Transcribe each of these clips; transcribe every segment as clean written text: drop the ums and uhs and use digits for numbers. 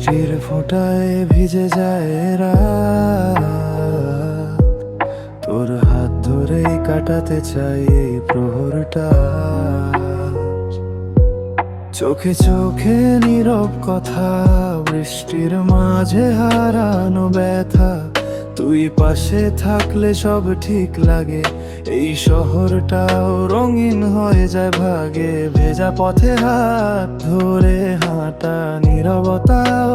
বৃষ্টির ফোঁটায় ভিজে যায় রাত, তোর হাত ধরেই কাটাতে চাই এই প্রহরটা। চোখে চোখে নীরব কথা, বৃষ্টির মাঝে হারানো ব্যথা। তুই পাশে থাকলে সব ঠিক লাগে, এই শহরটাও রঙিন হয়ে যায় ভাগে। ভেজা পথে হাত ধরে হাঁটা, নীরবতাও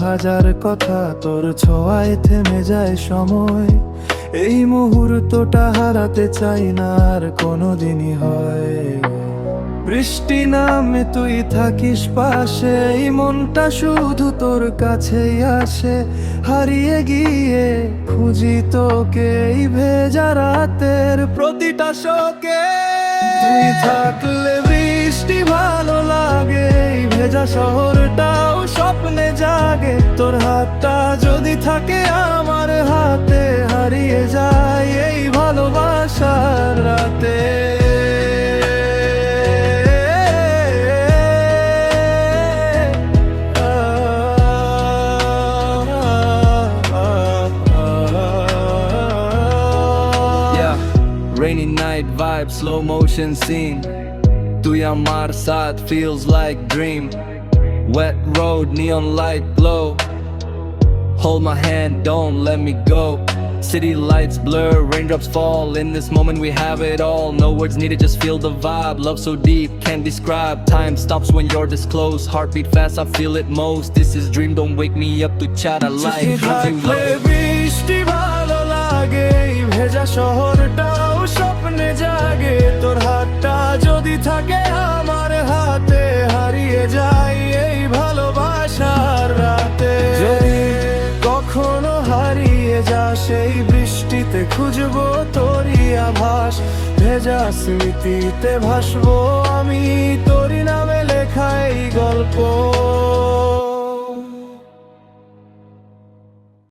হাজার কথা। তোর ছোঁয়ায় থেমে যায় সময়, এই মুহূর্তটা হারাতে চাই না আর কোনোদিনই হয়। বৃষ্টি নামে তুই থাকিস পাশে, এই মনটা শুধু তোর কাছেই আসে। হারিয়ে গিয়ে খুঁজি তোকে এই ভেজা রাতের প্রতিটা শোকে। তুই থাকলে বৃষ্টি ভালো লাগে, এই ভেজা শহরটাও স্বপ্নে জাগে। তোর হাতটা যদি থাকে আমার হাতে, হারিয়ে যায় এই ভালোবাসার রাতে। Rainy night vibe, slow motion scene. তুই আমার সাথ feels like dream. Wet road, neon light glow. Hold my hand, don't let me go. City lights blur, raindrops fall. In this moment we have it all. No words needed, just feel the vibe. Love so deep, can't describe. Time stops when you're this close. Heartbeat fast, I feel it most. This is dream, don't wake me up to chat. I like বৃষ্টি ভালো লাগে, এই ভেজা শহরটাও স্বপ্নে জাগে। তোর হাতটা যদি থাকে আমার হাতে, হারিয়ে যায় এই ভালোবাসার রাতে। যদি কখনো হারিয়ে যা সেই বৃষ্টিতে, খুঁজবো তোরই আভাস। ভেজা স্মৃতিতে ভাসবো আমি, তোরই নামে লেখা এই গল্প।